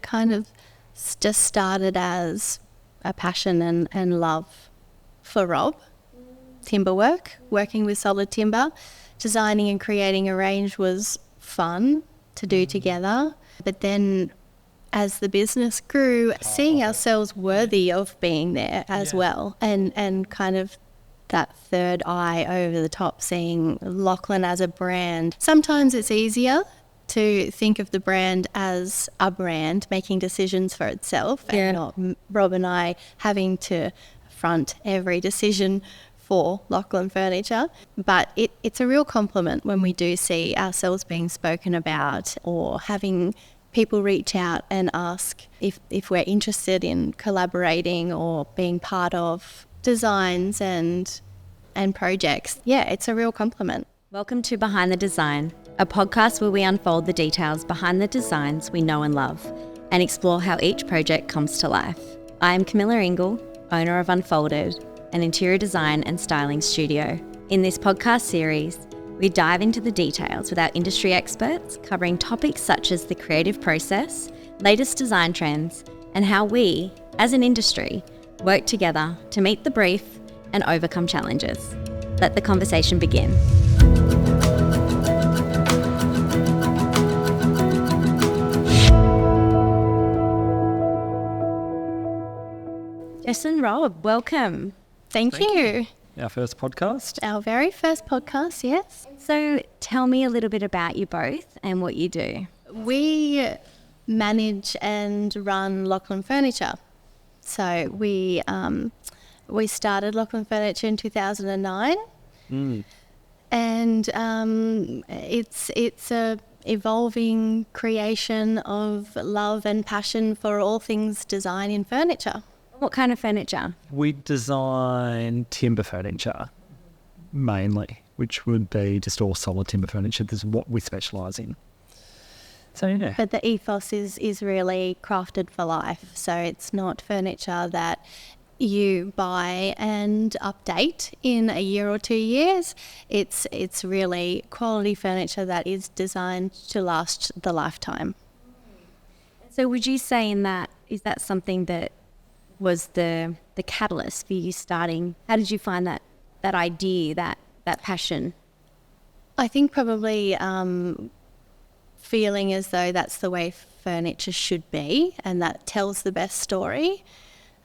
it kind of just started as a passion and love for Rob. Timber work, working with solid timber, designing and creating a range was fun to do together. But then as the business grew, seeing ourselves worthy of being there as well, and kind of that third eye over the top, seeing Loughlin as a brand. Sometimes it's easier to think of the brand as a brand making decisions for itself and not Rob and I having to front every decision for Loughlin Furniture. But it's a real compliment when we do see ourselves being spoken about or having people reach out and ask if we're interested in collaborating or being part of designs and projects. Yeah, it's a real compliment. Welcome to Behind the Design, a podcast where we unfold the details behind the designs we know and love and explore how each project comes to life. I am Camilla Ingal, owner of Unfolded, an interior design and styling studio. In this podcast series, we dive into the details with our industry experts, covering topics such as the creative process, latest design trends, and how we, as an industry, work together to meet the brief and overcome challenges. Let the conversation begin. Jess and Rob, welcome. Thank you. Our first podcast. Our very first podcast, yes. So tell me a little bit about you both and what you do. We manage and run Loughlin Furniture. So we started Loughlin Furniture in 2009, and it's a evolving creation of love and passion for all things design in furniture. What kind of furniture? We design timber furniture, mainly, which would be just all solid timber furniture. This is what we specialise in. So, yeah. But the ethos is really crafted for life. So it's not furniture that you buy and update in a year or 2 years. It's really quality furniture that is designed to last the lifetime. So would you say is that something that was the catalyst for you starting? How did you find that idea, that passion? I think probably feeling as though that's the way furniture should be, and that tells the best story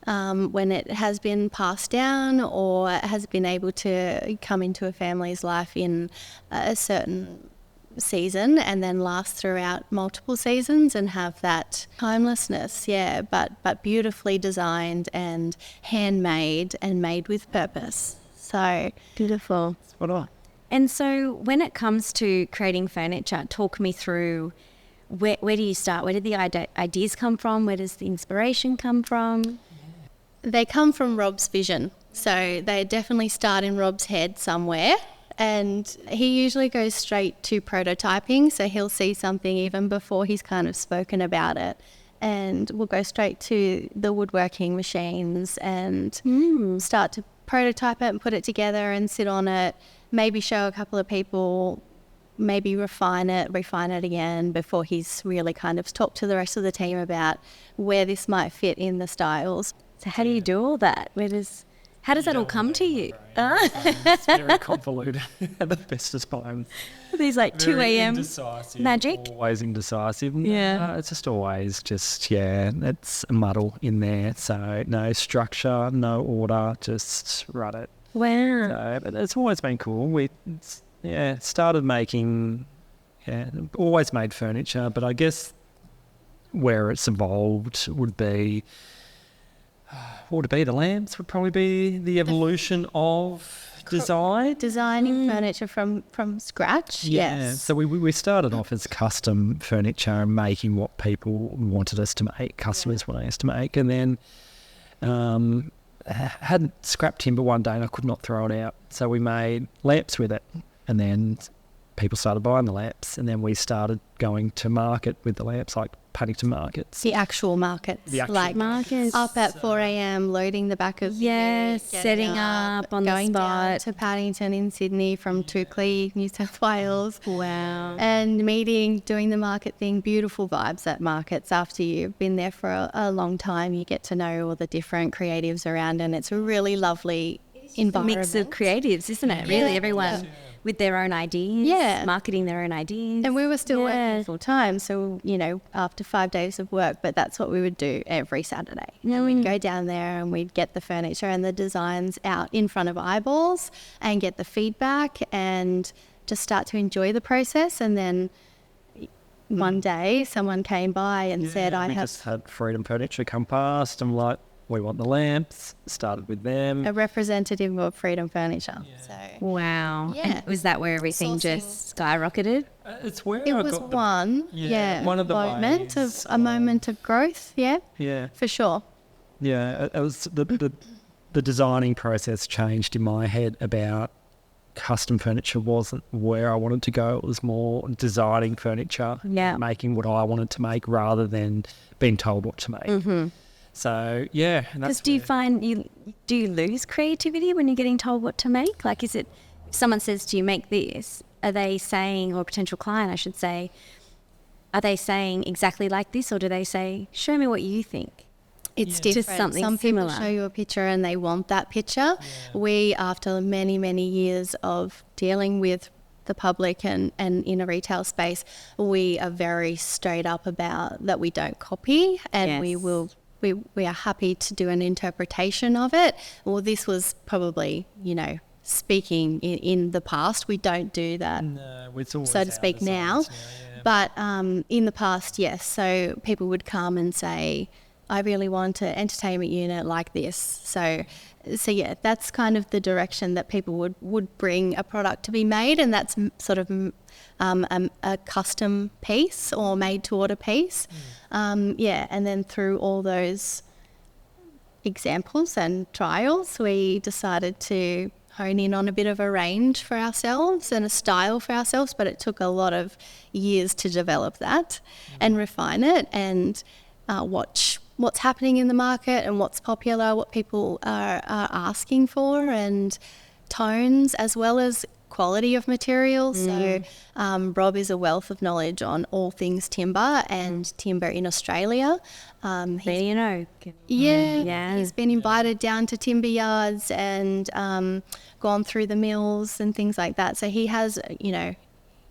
when it has been passed down or has been able to come into a family's life in a certain season and then last throughout multiple seasons and have that timelessness, but beautifully designed and handmade and made with purpose. So beautiful. Spot on. And so when it comes to creating furniture, talk me through where do you start? Where did the ideas come from? Where does the inspiration come from? They come from Rob's vision. So they definitely start in Rob's head somewhere. And he usually goes straight to prototyping, so he'll see something even before he's kind of spoken about it. And we'll go straight to the woodworking machines and start to prototype it and put it together and sit on it, maybe show a couple of people, maybe refine it again before he's really kind of talked to the rest of the team about where this might fit in the styles. So how do you do all that? How does that all come to you? It's very convoluted at the best of times. These 2 a.m. magic? Always indecisive. Yeah. It's just always it's a muddle in there. So no structure, no order, just run it. Wow. So, but it's always been cool. We started making, always made furniture, but I guess where it's evolved would be, the lamps would probably be the evolution of design. Designing furniture from scratch, yes. So we started off as custom furniture and making what people wanted us to make, customers wanted us to make, and then had scrap timber one day and I could not throw it out. So we made lamps with it, and then people started buying the lamps, and then we started going to market with the lamps, like Paddington markets. The actual markets. The actual like markets. up at 4 a.m, loading the back of the Yes, ute, getting setting up on the going down spot. to Paddington in Sydney from Tukley, New South Wales. Wow. And meeting, doing the market thing, beautiful vibes at markets. After you've been there for a long time, you get to know all the different creatives around, and it's a really lovely environment. Mix of creatives, isn't it? Really, everyone with their own ideas, marketing their own ideas. And we were still working full time, so, you know, after 5 days of work, but that's what we would do every Saturday. And we'd go down there and we'd get the furniture and the designs out in front of eyeballs and get the feedback and just start to enjoy the process. And then one day someone came by and said, we just had Freedom Furniture come past. I'm like, we want the lamps. Started with them. a representative of Freedom Furniture. So Wow. Yeah. And was that where everything just skyrocketed? It's where it I was got one of the moment ways of a moment of growth. Yeah, Yeah, for sure. yeah. It was the designing process changed in my head about custom furniture wasn't where I wanted to go. It was more designing furniture, making what I wanted to make rather than being told what to make. Mm-hmm. So yeah, and Because that's do you lose creativity when you're getting told what to make? Like, is it, if someone says to you, make this, are they saying, or a potential client, I should say, are they saying exactly like this, or do they say, show me what you think? It's Just different. something Some people similar. show you a picture and they want that picture. We, after many, many years of dealing with the public and in a retail space, we are very straight up about that we don't copy, and we are happy to do an interpretation of it. Well, this was probably, you know, speaking in the past. We don't do that, it's always so to speak, now. But in the past, yes. So people would come and say, I really want an entertainment unit like this. So yeah, that's kind of the direction that people would bring a product to be made, and that's sort of a custom piece or made to order piece. And then through all those examples and trials, we decided to hone in on a bit of a range for ourselves and a style for ourselves, but it took a lot of years to develop that and refine it and watch what's happening in the market and what's popular, what people are asking for, and tones as well as quality of materials. So Rob is a wealth of knowledge on all things timber and timber in Australia. He's been invited down to timber yards and gone through the mills and things like that. So he has, you know,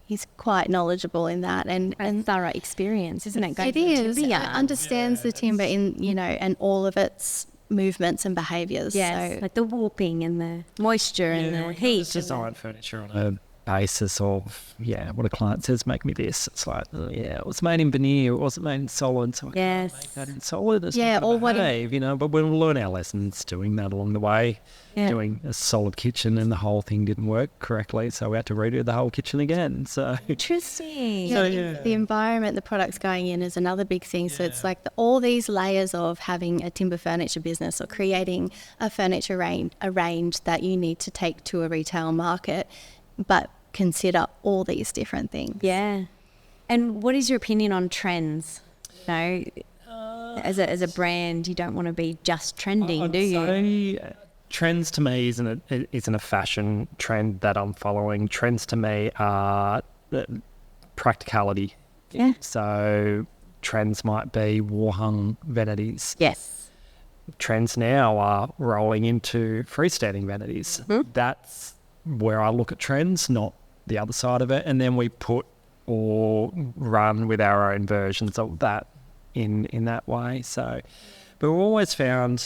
he's quite knowledgeable in that, and thorough experience, isn't it? it is. Understands the timber in, you know, and all of its movements and behaviours. Yes, So like the warping and the moisture and the heat. Design furniture on a basis of what a client says, make me this. It's like it was made in veneer, it wasn't made in solid, so I can't make that in solid. It's not or gonna behave, you know. But we'll learn our lessons doing that along the way. Doing a solid kitchen and the whole thing didn't work correctly, so we had to redo the whole kitchen again. So Interesting. the environment the product's going in is another big thing. So it's like all these layers of having a timber furniture business or creating a furniture range that you need to take to a retail market, but consider all these different things. Yeah. And what is your opinion on trends? You know, as a brand, you don't want to be just trending, do you? Trends to me isn't a fashion trend that I'm following. Trends to me are practicality. Yeah. So trends might be wall-hung vanities. Yes. Trends now are rolling into freestanding vanities. Mm-hmm. That's where I look at trends, not the other side of it. And then we put or run with our own versions of that in that way. So, but we've always found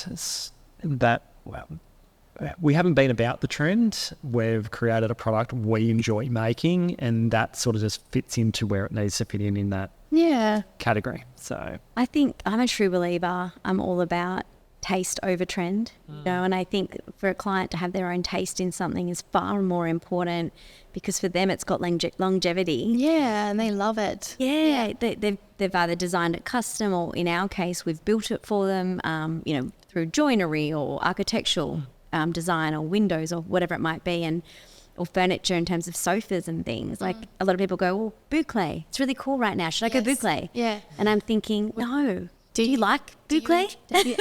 that, we haven't been about the trend. We've created a product we enjoy making, and that sort of just fits into where it needs to fit in that category. So I think I'm a true believer. I'm all about taste over trend, you know, and I think for a client to have their own taste in something is far more important, because for them it's got longevity. Yeah, and they love it. Yeah. They've either designed it custom, or in our case we've built it for them, you know, through joinery or architectural design or windows or whatever it might be. And or furniture in terms of sofas and things. Like a lot of people go, well, boucle, it's really cool right now. Should I go boucle? Yeah. And I'm thinking, no. Do you like boucle?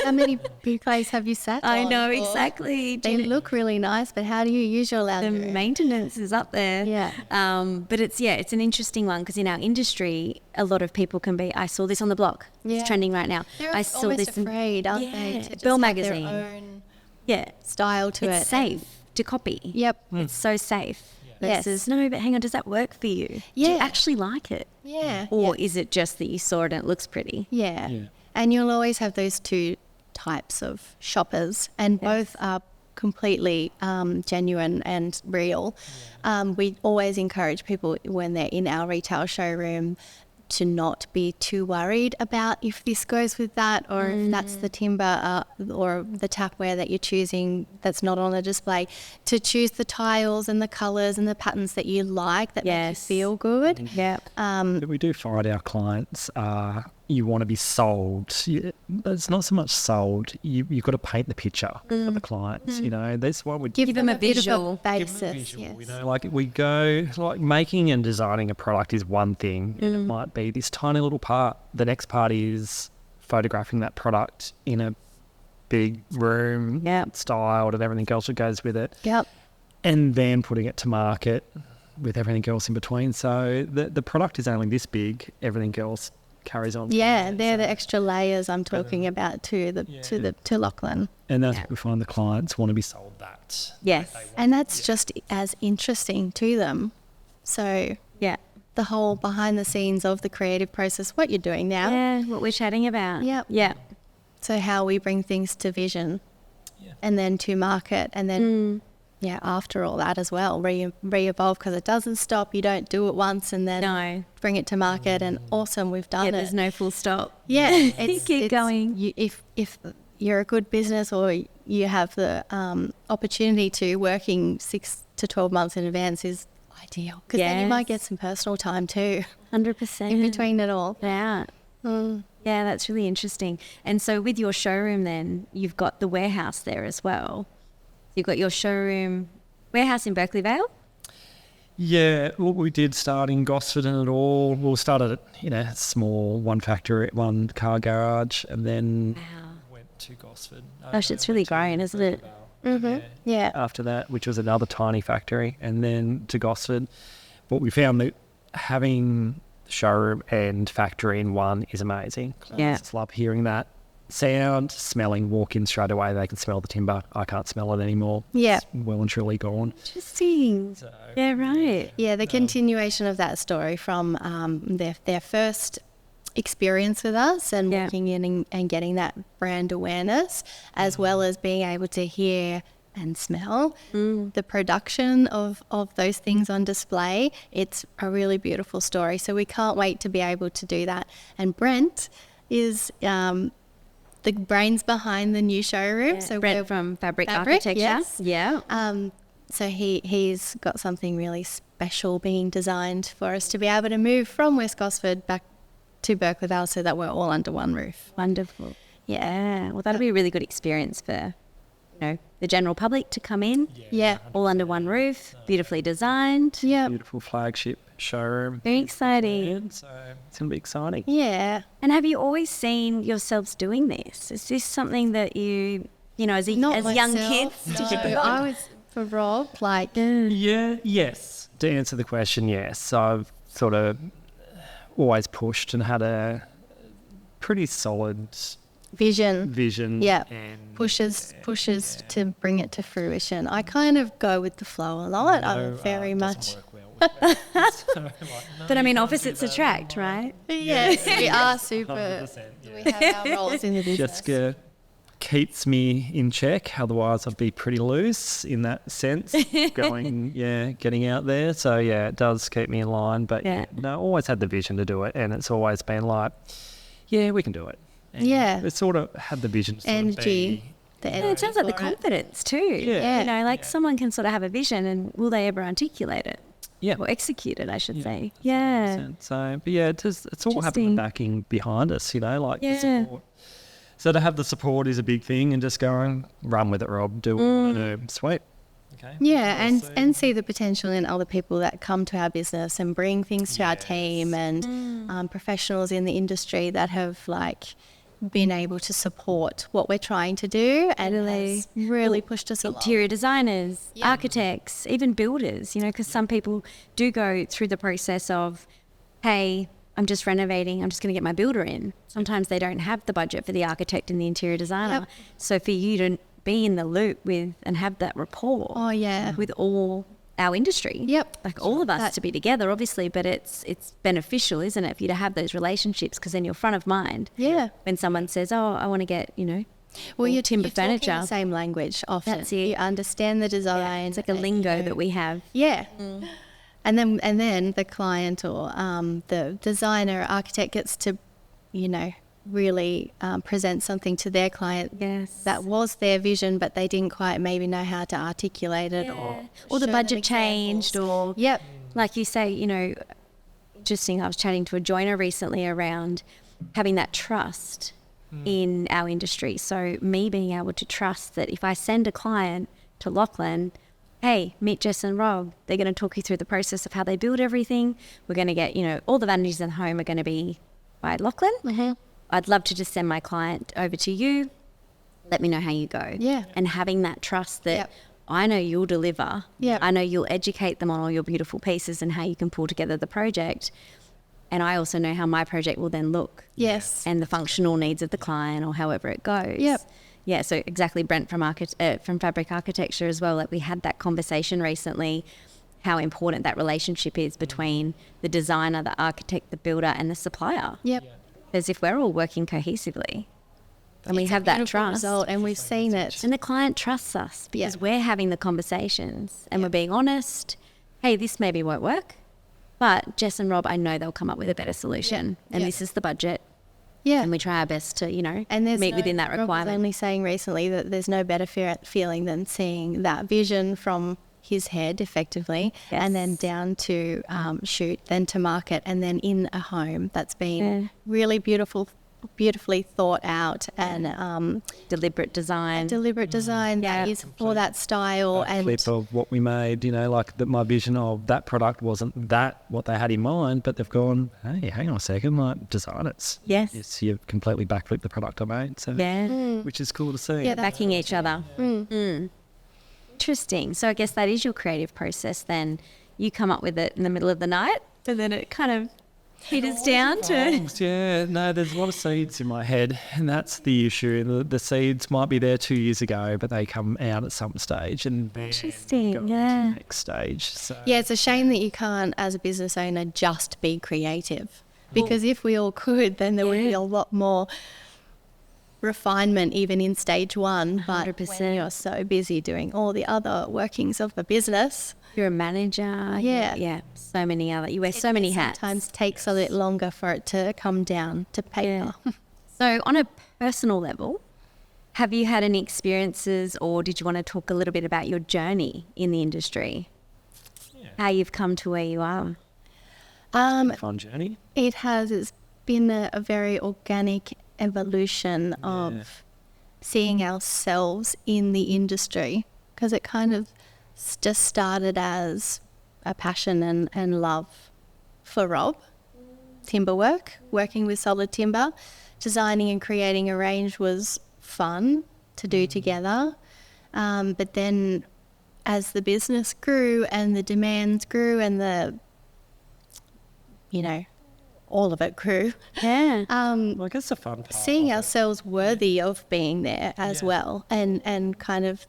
How many boucles have you sat on? I know, Or- exactly. They look really nice, but how do you use your The lounge room? maintenance is up there. Yeah. But it's an interesting one because in our industry, a lot of people can be, I saw this on the block. Yeah. It's trending right now. They're I saw almost this afraid, aren't yeah, they? To just Bell have magazine. Their own Yeah. style to It's it. safe to copy. Yep. It's so safe. Yes. Versus, no, but hang on, does that work for you? Do Yeah. you actually like it? Yeah. Or is it just that you saw it and it looks pretty? Yeah. Yeah. And you'll always have those two types of shoppers, and both are completely genuine and real. We always encourage people when they're in our retail showroom to not be too worried about if this goes with that, or if that's the timber or the tapware that you're choosing that's not on the display, to choose the tiles and the colours and the patterns that you like, that make you feel good. Yep. But we do find our clients, you want to be sold. It's not so much sold. You've got to paint the picture for the clients. You know, that's what we Give them a bit of visual. basis. You Yes. know, like we go, like making and designing a product is one thing. And it might be this tiny little part. The next part is photographing that product in a big room, styled and everything else that goes with it. Yep. And then putting it to market with everything else in between. So the product is only this big. Everything else carries on. Yeah, they're the extra layers I'm talking about too. To Loughlin. And that's what we find the clients want to be sold that. Yes. And that's just as interesting to them. So Yeah. the whole behind the scenes of the creative process, what you're doing now. Yeah, what we're chatting about. Yep. Yeah. So how we bring things to vision Yeah. and then to market, and then after all that as well, re-evolve, because it doesn't stop. You don't do it once and then No. bring it to market and awesome, we've done Yeah, it. there's no full stop. Yeah, Keep going. If you're a good business, or you have the opportunity to, working 6 to 12 months in advance is ideal, because then you might get some personal time too 100%. in between it all. Yeah. Yeah, that's really interesting. And so with your showroom then, you've got the warehouse there as well. You've got your showroom warehouse in Berkeley Vale. Yeah, well, we did start in Gosford and it all. We started at a small one factory, one car garage, and then went to Gosford. Gosh, it's really grown, isn't it? Yeah. After that, which was another tiny factory, and then to Gosford. But we found that having the showroom and factory in one is amazing. Yeah. I just love hearing that sound, smelling, walk in straight away, they can smell the timber. I can't smell it anymore. Yeah. It's well and truly gone. Interesting. Yeah, right. Yeah, the continuation of that story from their first experience with us and walking in and getting that brand awareness, as well as being able to hear and smell the production of those things on display. It's a really beautiful story. So we can't wait to be able to do that. And Brent is the brains behind the new showroom. Yeah. So Brent from Fabric Fabric, Architecture. yes. Yeah. So he's got something really special being designed for us to be able to move from West Gosford back to Berkeley Vale, so that we're all under one roof. Wonderful. Yeah. Well, that'll be a really good experience for, the general public to come in. Yeah. All under one roof, beautifully designed. Yeah. Beautiful flagship showroom. Very exciting. And so it's going to be exciting. Yeah. And have you always seen yourselves doing this? Is this something that you, as Not young myself, kids? No. Did you I was, for Rob, like, Yes. To answer the question, yes. I've sort of always pushed and had a pretty solid vision. Yeah. And pushes to bring it to fruition. I kind of go with the flow a lot. I'm very much. But I mean, opposites attract, right? Yes, we are super. We have our roles in the business. Jessica keeps me in check, otherwise I'd be pretty loose in that sense, getting out there. So it does keep me in line. But always had the vision to do it, and it's always been like, we can do it. And it sort of had the vision. Energy. It sounds like the confidence too. Yeah. Someone can sort of have a vision, and will they ever articulate it? Yeah. Or execute it, I should say. Yeah. 100%. So, but it's all having the backing behind us, the support. So to have the support is a big thing, and just going, run with it, Rob, do what you want to do. Sweet. Okay. Yeah, We'll see. and see the potential in other people that come to our business and bring things to our team, and professionals in the industry that have been able to support what we're trying to do, and has really pushed us along. Interior designers, architects, even builders, because some people do go through the process of, hey, I'm just renovating, I'm just going to get my builder in. Sometimes they don't have the budget for the architect and the interior designer. Yep. So for you to be in the loop with and have that rapport with all our industry. Yep. All of us to be together, obviously, but it's beneficial, isn't it, for you to have those relationships, because then you're front of mind. Yeah. When someone says, oh, I want to get, Well, you're timber talking furniture. the same language often. That's it. You understand the design. It's like a lingo that we have. Yeah. And then the client or the designer, architect gets to, really present something to their client that was their vision, but they didn't quite maybe know how to articulate it, or the show budget them changed, examples. or like you say, interesting. I was chatting to a joiner recently around having that trust in our industry. So me being able to trust that if I send a client to Loughlin, hey, meet Jess and Rob. They're going to talk you through the process of how they build everything. We're going to get, all the vanities in the home are going to be by Loughlin. Mm-hmm. I'd love to just send my client over to you. Let me know how you go. Yeah. And having that trust that I know you'll deliver. Yeah. I know you'll educate them on all your beautiful pieces and how you can pull together the project. And I also know how my project will then look. Yes. And the functional needs of the client, or however it goes. Yep. Yeah, so exactly, Brent from Fabric Architecture as well. We had that conversation recently, how important that relationship is between the designer, the architect, the builder, and the supplier. Yep. As if we're all working cohesively, and we have that trust. Result, and we've seen it. And the client trusts us because we're having the conversations and we're being honest. Hey, this maybe won't work, but Jess and Rob, I know they'll come up with a better solution, and this is the budget. Yeah. And we try our best to, and meet within that Rob was requirement. only saying recently that there's no better feeling than seeing that vision from his head, effectively, and then down to shoot, then to market, and then in a home that's been really beautifully thought out, and Deliberate design. that is for that style. That and clip of what we made, my vision of that product wasn't that what they had in mind, but they've gone, hey, hang on a second, design it. Yes. You've completely backflipped the product I made. So which is cool to see. Yeah, Backing each other. Interesting. So I guess that is your creative process then. You come up with it in the middle of the night, and then it kind of peters down to... Yeah, no, there's a lot of seeds in my head, and that's the issue. The seeds might be there 2 years ago, but they come out at some stage and then Interesting, go to the next stage. So. yeah, it's a shame that you can't, as a business owner, just be creative, because if we all could, then there would be a lot more refinement even in stage one. But 100%. when you're so busy doing all the other workings of the business, You're a manager. Yeah. So many other... You wear so many hats. sometimes takes a bit longer for it to come down to paper. So on a personal level, have you had any experiences, or did you want to talk a little bit about your journey in the industry? Yeah. How you've come to where you are? Fun journey. It's been a very organic evolution of seeing ourselves in the industry, because it kind of just started as a passion and love for Rob. Timber work, working with solid timber, designing and creating a range was fun to do together. But then as the business grew and the demands grew and all of it grew. Yeah. Well, I guess the fun part. Seeing ourselves worthy of being there as well, and kind of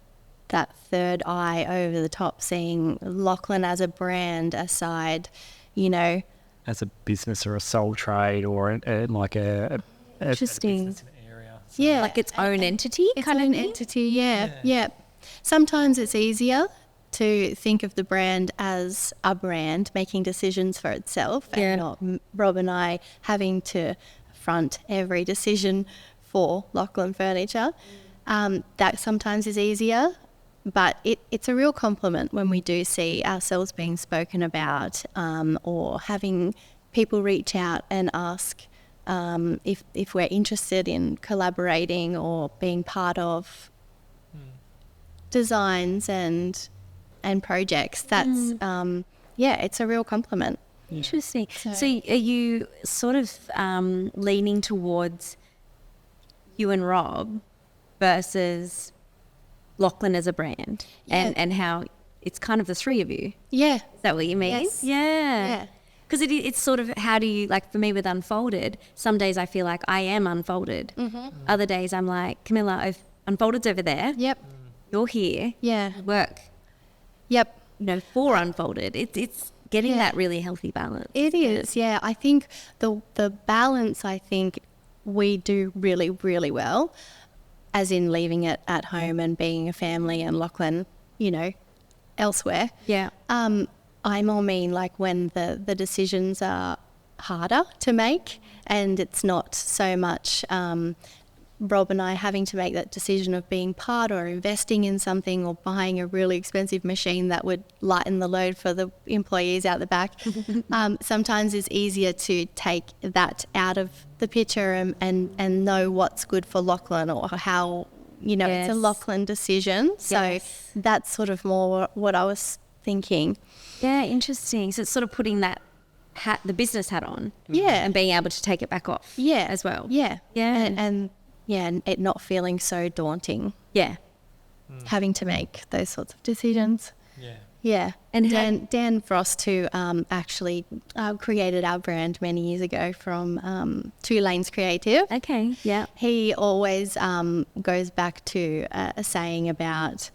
that third eye over the top, seeing Loughlin as a brand aside, as a business or a sole trade or a Interesting. business in an area. Yeah, Like its own entity, its kind own of thing? entity. Yeah. Sometimes it's easier to think of the brand as a brand making decisions for itself, and not Rob and I having to front every decision for Loughlin Furniture. That sometimes is easier, but it's a real compliment when we do see ourselves being spoken about, or having people reach out and ask if we're interested in collaborating or being part of designs and and projects. That's it's a real compliment. Interesting. So are you sort of leaning towards you and Rob versus Loughlin as a brand and how it's kind of the three of you? Yeah. Is that what you mean? Yes. Yeah. Because it's sort of, how do you, like for me with Unfolded, some days I feel like I am Unfolded. Other days I'm like, Camilla, Unfolded's over there. Yep. You're here. Yeah. Work. Yep. For Unfolded. It's getting that really healthy balance. It is, yeah. I think the balance, I think we do really, really well, as in leaving it at home and being a family and Loughlin, elsewhere. Yeah. I more mean like when the decisions are harder to make and it's not so much Rob and I having to make that decision of being part or investing in something or buying a really expensive machine that would lighten the load for the employees out the back. Sometimes it's easier to take that out of the picture and know what's good for Loughlin or how, it's a Loughlin decision. So that's sort of more what I was thinking. Yeah, interesting. So it's sort of putting that hat, the business hat on. Yeah. And being able to take it back off. Yeah. As well. Yeah. Yeah. And it not feeling so daunting. Yeah. Having to make those sorts of decisions. Yeah. Yeah. And Dan Frost, who actually created our brand many years ago from Two Lanes Creative. Okay. Yeah. He always goes back to a saying about,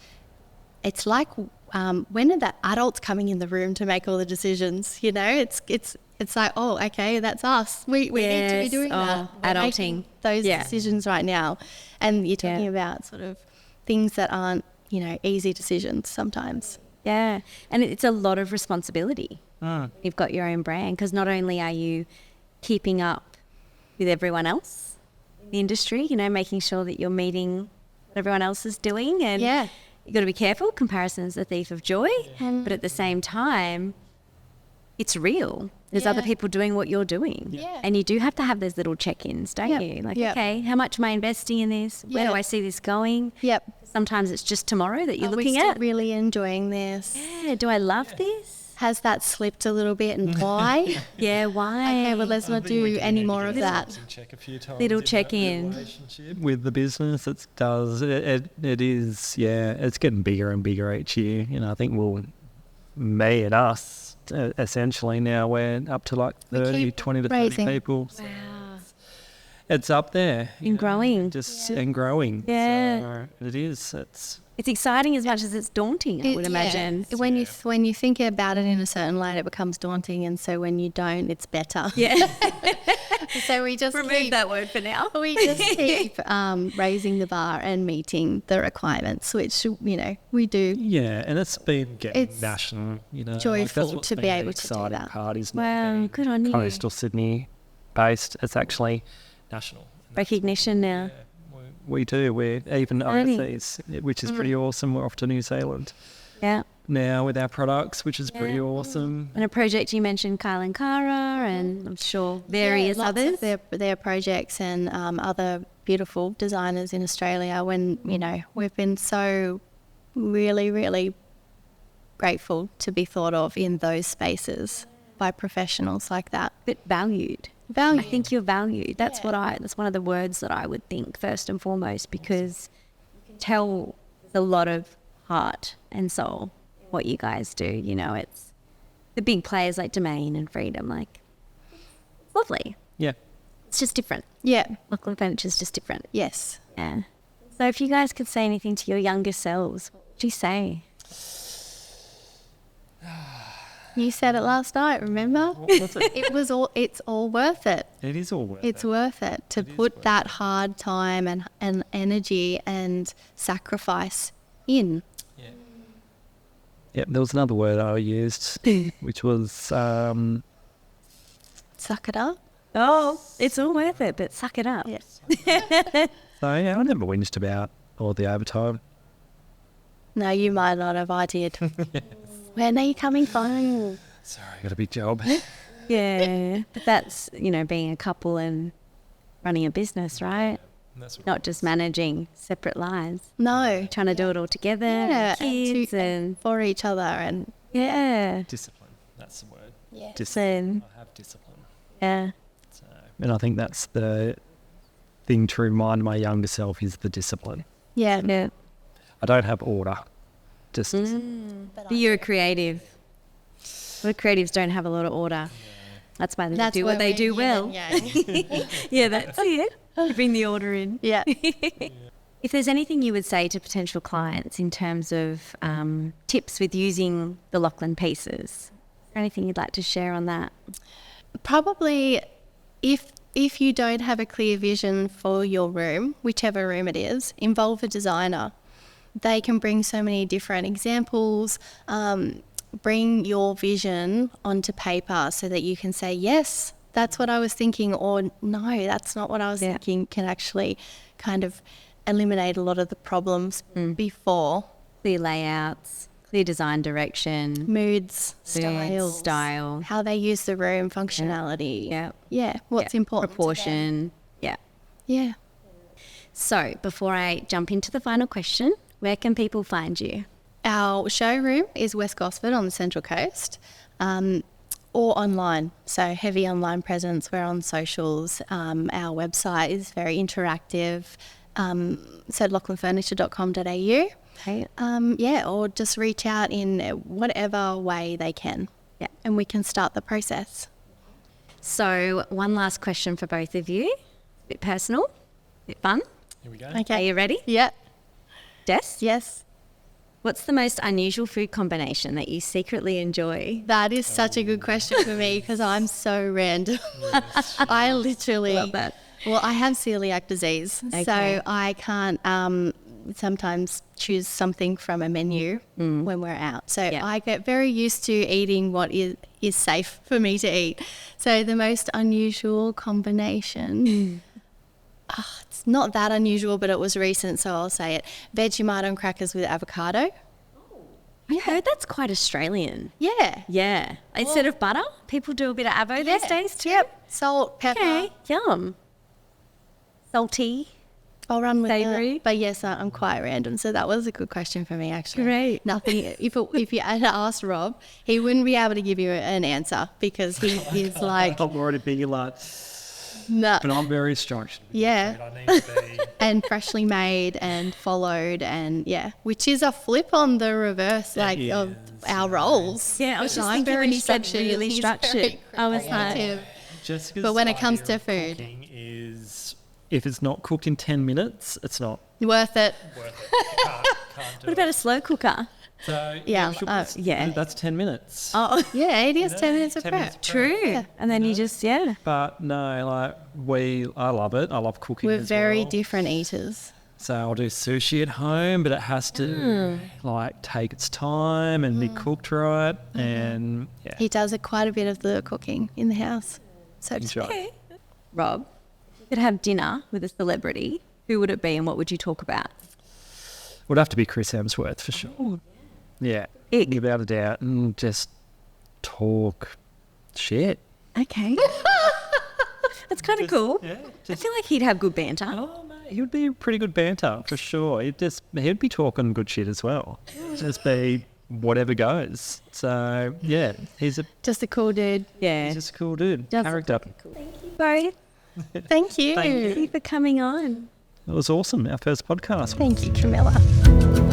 it's like when are the adults coming in the room to make all the decisions? It's like, oh, okay, that's us. We need to be doing that. We're Adulting making those decisions right now. And you're talking about sort of things that aren't, easy decisions sometimes. Yeah. And it's a lot of responsibility. You've got your own brand, because not only are you keeping up with everyone else in the industry, making sure that you're meeting what everyone else is doing, and you've got to be careful. Comparison is the thief of joy. But at the same time, it's real. There's other people doing what you're doing. Yeah. And you do have to have those little check-ins, don't you? Like, okay, how much am I investing in this? Where do I see this going? Yep. Sometimes it's just tomorrow that you're Are we looking still at. really enjoying this? Yeah, do I love this? Has that slipped a little bit and why? Yeah, why? Okay, well, let's not do any more of that. Check a few times Little in that check-in. relationship with the business. It is, it's getting bigger and bigger each year. I think me and us, essentially now we're up to like 20 to 30 people. So Wow. it's up there. And growing. And growing. Yeah. So it is. It's exciting as much as it's daunting, I would imagine. When you think about it in a certain light, it becomes daunting, and so when you don't, it's better. Yeah. So we just Remove that word for now. We just keep raising the bar and meeting the requirements, which we do. Yeah, and it's been getting It's national. joyful that's what's to be been able the to do exciting that. part is Wow, not good on you. coastal Sydney based. It's actually national. Recognition now. We do. We're even overseas, which is pretty awesome. We're off to New Zealand Yeah. now with our products, which is pretty awesome. And a project you mentioned, Kyle and Cara, and I'm sure various lots others. of their projects and other beautiful designers in Australia. When we've been so really, really grateful to be thought of in those spaces by professionals like that. But valued. Valued. I think you're valued. That's that's one of the words that I would think first and foremost, because you can tell there's a lot of heart and soul in what you guys do. It's the big players like Domain and Freedom, like it's lovely. Yeah. It's just different. Yeah. Loughlin Furniture is just different. Yes. Yeah. So if you guys could say anything to your younger selves, what would you say? You said it last night, remember? What was it? It's all worth it. It is all worth It's it. worth it to put that hard time and energy and sacrifice in. Yeah, there was another word I used, which was Suck it up. Oh, it's all worth it, but suck it up. Yes. so I never whinged about all the overtime. No, you might not have. I did. When are you coming from? Sorry, I got a big job. Yeah, but that's, being a couple and running a business, right? not just managing separate lives. No. Trying to do it all together, Yeah, kids and for each other, and Discipline. That's the word. yeah. Discipline. I have discipline. yeah. So, and I think that's the thing to remind my younger self is the discipline. Yeah. Yeah. I don't have order. Just But you're a creative. Well, creatives don't have a lot of order. That's why they do what they do well. Yeah, that's it. You bring the order in. Yeah. If there's anything you would say to potential clients in terms of tips with using the Loughlin pieces, is there anything you'd like to share on that? Probably if you don't have a clear vision for your room, whichever room it is, involve a designer. They can bring so many different examples, bring your vision onto paper so that you can say, yes, that's what I was thinking, or no, that's not what I was thinking, can actually kind of eliminate a lot of the problems before. Clear layouts, clear design direction, Moods, styles, style, how they use the room, functionality. Yeah. What's important to them. proportion. Yeah. Yeah. So before I jump into the final question, where can people find you? Our showroom is West Gosford on the Central Coast, or online. So heavy online presence. We're on socials. Our website is very interactive. So loughlinfurniture.com.au. Okay. Or just reach out in whatever way they can. Yeah. And we can start the process. So one last question for both of you. A bit personal, a bit fun. here we go. Okay. Are you ready? Yeah. Jess? Yes. What's the most unusual food combination that you secretly enjoy? That is such a good question for me because I'm so random. I literally Love that. Well, I have celiac disease, Okay. so I can't sometimes choose something from a menu when we're out. So Yeah. I get very used to eating what is safe for me to eat. So the most unusual combination, it's not that unusual, but it was recent, so I'll say it. Vegemite on crackers with avocado. I heard that's quite Australian. Yeah. Yeah. Instead of butter, people do a bit of avo these days too. Yep. Salt, pepper. Okay. Yum. Salty. I'll run with Savoury. it. But yes, I'm quite random. So that was a good question for me, actually. Great. Nothing. If you had asked Rob, he wouldn't be able to give you an answer because he's like, I'm already being like, no. but I'm very structured. Yeah. I need to be. And freshly made and followed and which is a flip on the reverse of our roles. Yeah, I was just I'm thinking very when you said structured, really he's structured, very I was like, creative. Jessica's But when it comes idea to of food. cooking is if it's not cooked in 10 minutes, it's not Worth it. worth it. Can't do what about a slow cooker? So Yeah, yeah. that's 10 minutes. Oh, Yeah, it is 10 minutes of 10 prep. minutes true. Yeah. And then you just, But no, I love it. I love cooking. We're as very well. different eaters. So I'll do sushi at home, but it has to take its time and be cooked right. And He does quite a bit of the cooking in the house. So to enjoy. speak. Rob, if you could have dinner with a celebrity, who would it be and what would you talk about? Would have to be Chris Hemsworth for sure. Yeah, Ick. without a doubt, and just talk shit. Okay. That's kind of cool. Yeah, I feel like he'd have good banter. oh mate, he would be pretty good banter for sure. He'd be talking good shit as well. Just be whatever goes. So yeah, he's Just a cool dude. Yeah. just a cool dude. Just- Character. Both. Thank you. Thank Thank you for coming on. It was awesome. Our first podcast. Thank you, Camilla.